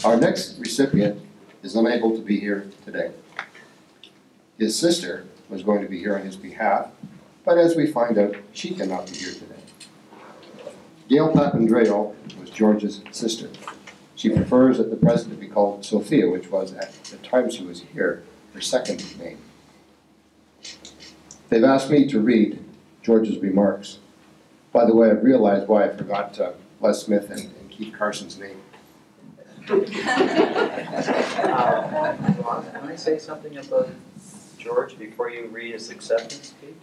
Our next recipient is unable to be here today. His sister was going to be here on his behalf, but as we find out, she cannot be here today. Gail Papandreou was George's sister. She prefers at the present to be called Sophia, which was, at the time she was here, her second name. They've asked me to read George's remarks. By the way, I've realized why I forgot Les Smith and Keith Carson's name. Can I say something about George before you read his acceptance speech?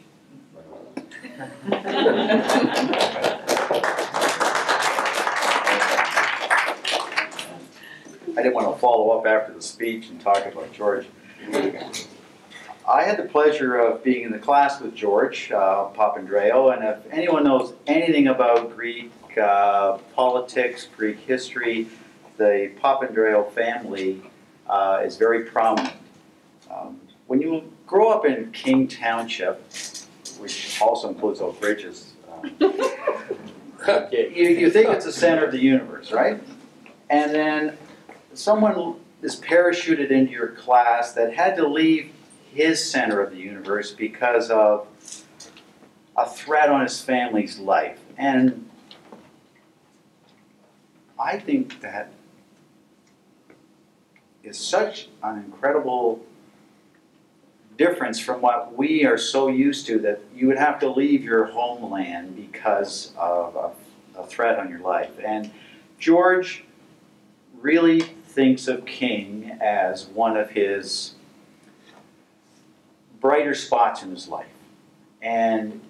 I didn't want to follow up after the speech and talk about George. I had the pleasure of being in the class with George Papandreou, and if anyone knows anything about Greek politics, Greek history, the Papandreou family is very prominent. When you grow up in King Township, which also includes Oak Ridges, you think it's the center of the universe, right? And then someone is parachuted into your class that had to leave his center of the universe because of a threat on his family's life. And I think that is such an incredible difference from what we are so used to, that you would have to leave your homeland because of a threat on your life. And George really thinks of King as one of his brighter spots in his life, and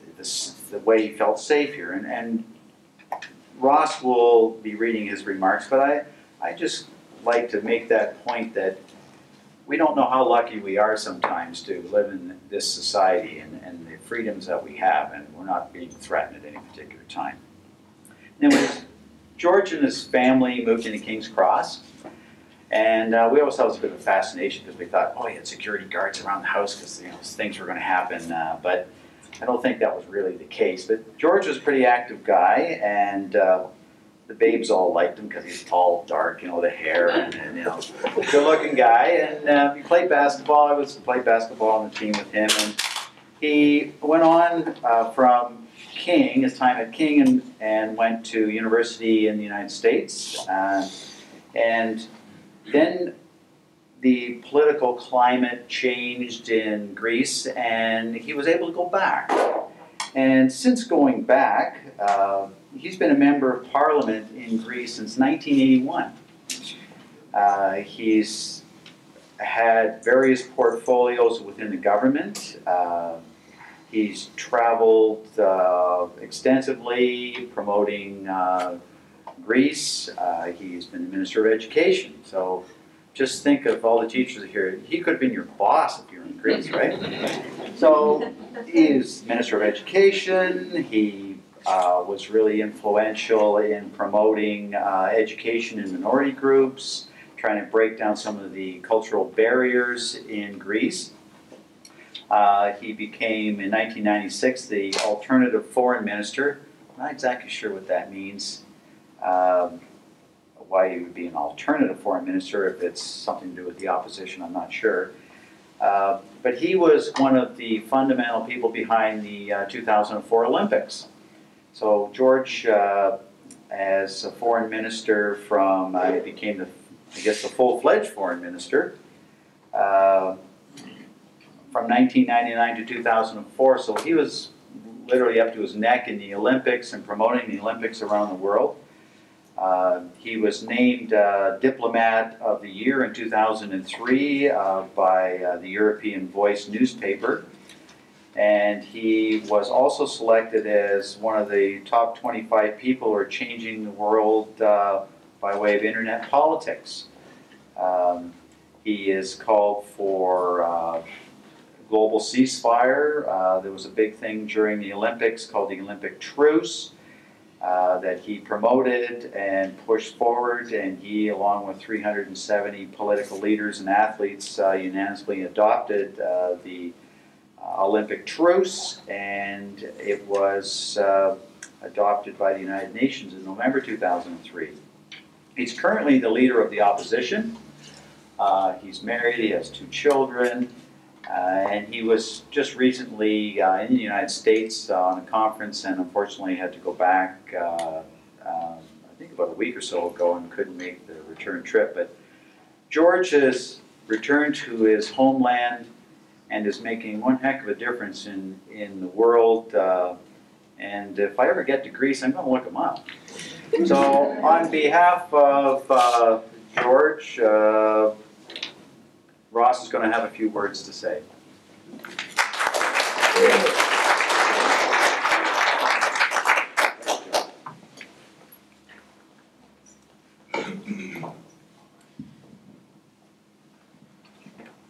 the way he felt safe here. And Ross will be reading his remarks, but I just like to make that point that we don't know how lucky we are sometimes to live in this society and the freedoms that we have, and we're not being threatened at any particular time. Anyways, George and his family moved into King's Cross, and we always thought it was a bit of a fascination because we thought, oh, he had security guards around the house because things were going to happen, but I don't think that was really the case. But George was a pretty active guy, and the babes all liked him because he's tall, dark, the hair, and good-looking guy. And he played basketball. I played basketball on the team with him, and he went on from King, his time at King, and went to university in the United States. And then the political climate changed in Greece, and he was able to go back. And since going back, he's been a member of parliament in Greece since 1981. He's had various portfolios within the government. He's traveled extensively promoting Greece. He's been the Minister of Education. So just think of all the teachers here. He could have been your boss if you were in Greece, right? So he's Minister of Education. He was really influential in promoting education in minority groups, trying to break down some of the cultural barriers in Greece. He became, in 1996, the alternative foreign minister. I'm not exactly sure what that means, why he would be an alternative foreign minister. If it's something to do with the opposition, I'm not sure. But he was one of the fundamental people behind the 2004 Olympics. So George, as a foreign minister became the full-fledged foreign minister from 1999 to 2004. So he was literally up to his neck in the Olympics and promoting the Olympics around the world. He was named Diplomat of the Year in 2003 by the European Voice newspaper. And he was also selected as one of the top 25 people who are changing the world by way of internet politics. He is called for global ceasefire. There was a big thing during the Olympics called the Olympic Truce that he promoted and pushed forward, and he, along with 370 political leaders and athletes, unanimously adopted the Olympic Truce, and it was adopted by the United Nations in November 2003. He's currently the leader of the opposition. He's married, he has 2 children, and he was just recently in the United States on a conference, and unfortunately had to go back, I think about a week or so ago, and couldn't make the return trip. But George has returned to his homeland and is making one heck of a difference in the world. And if I ever get to Greece, I'm going to look him up. So on behalf of George, Ross is going to have a few words to say.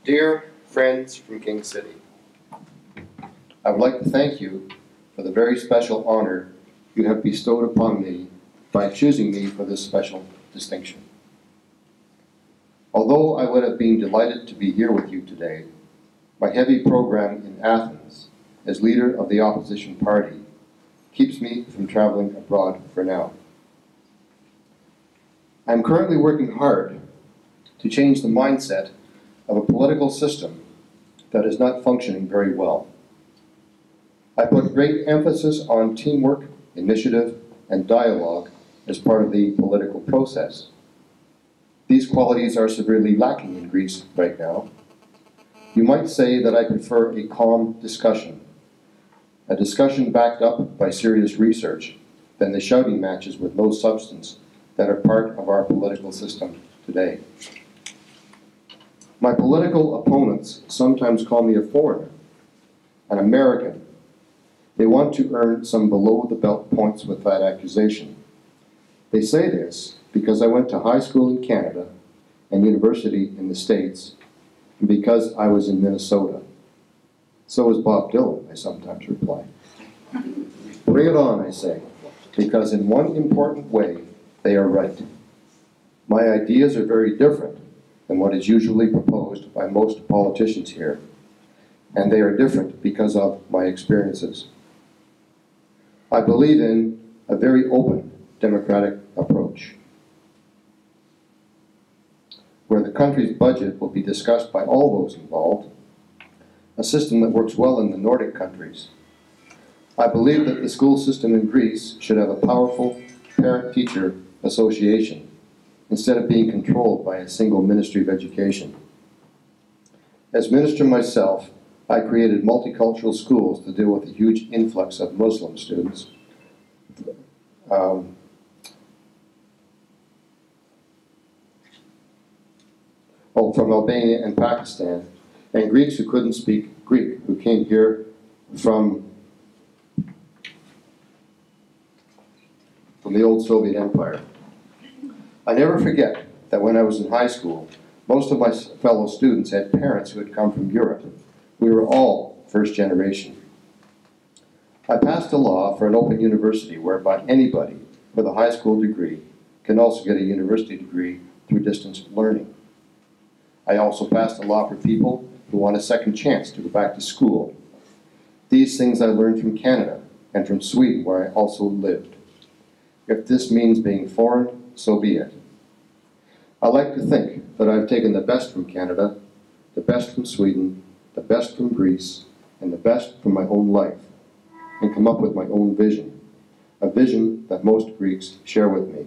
Dear friends from King City, I would like to thank you for the very special honor you have bestowed upon me by choosing me for this special distinction. Although I would have been delighted to be here with you today, my heavy program in Athens as leader of the opposition party keeps me from traveling abroad for now. I am currently working hard to change the mindset of a political system that is not functioning very well. I put great emphasis on teamwork, initiative, and dialogue as part of the political process. These qualities are severely lacking in Greece right now. You might say that I prefer a calm discussion, a discussion backed up by serious research, than the shouting matches with no substance that are part of our political system today. My political opponents sometimes call me a foreigner, an American. They want to earn some below-the-belt points with that accusation. They say this because I went to high school in Canada and university in the States, and because I was in Minnesota. So is Bob Dylan, I sometimes reply. Bring it on, I say, because in one important way, they are right. My ideas are very different than what is usually proposed by most politicians here, and they are different because of my experiences. I believe in a very open, democratic approach, where the country's budget will be discussed by all those involved, a system that works well in the Nordic countries. I believe that the school system in Greece should have a powerful parent-teacher association instead of being controlled by a single Ministry of Education. As minister myself, I created multicultural schools to deal with the huge influx of Muslim students. From Albania and Pakistan, and Greeks who couldn't speak Greek, who came here from the old Soviet Empire. I never forget that when I was in high school, most of my fellow students had parents who had come from Europe. We were all first generation. I passed a law for an open university whereby anybody with a high school degree can also get a university degree through distance learning. I also passed a law for people who want a second chance to go back to school. These things I learned from Canada and from Sweden, where I also lived. If this means being foreign, so be it. I like to think that I've taken the best from Canada, the best from Sweden, the best from Greece, and the best from my own life, and come up with my own vision, a vision that most Greeks share with me.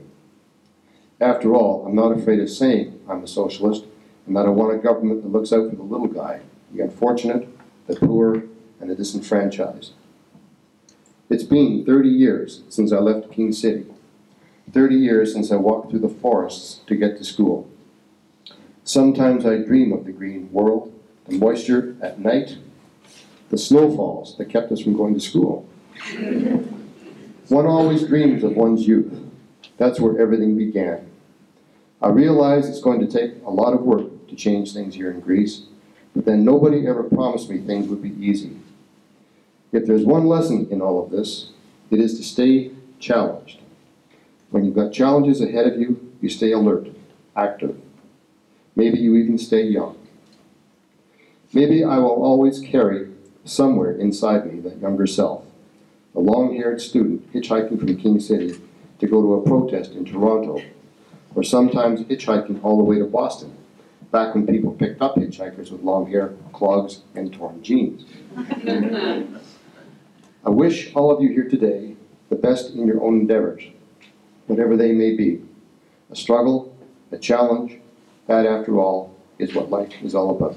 After all, I'm not afraid of saying I'm a socialist, and that I want a government that looks out for the little guy, the unfortunate, the poor, and the disenfranchised. It's been 30 years since I left King City, 30 years since I walked through the forests to get to school. Sometimes I dream of the green world, the moisture at night, the snowfalls that kept us from going to school. One always dreams of one's youth. That's where everything began. I realize it's going to take a lot of work to change things here in Greece, but then nobody ever promised me things would be easy. If there's one lesson in all of this, it is to stay challenged. When you've got challenges ahead of you, you stay alert, active. Maybe you even stay young. Maybe I will always carry somewhere inside me that younger self, a long-haired student hitchhiking from King City to go to a protest in Toronto, or sometimes hitchhiking all the way to Boston, back when people picked up hitchhikers with long hair, clogs, and torn jeans. I wish all of you here today the best in your own endeavors, whatever they may be. A struggle, a challenge, that after all is what life is all about.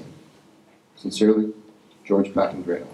Sincerely, George Papandreou.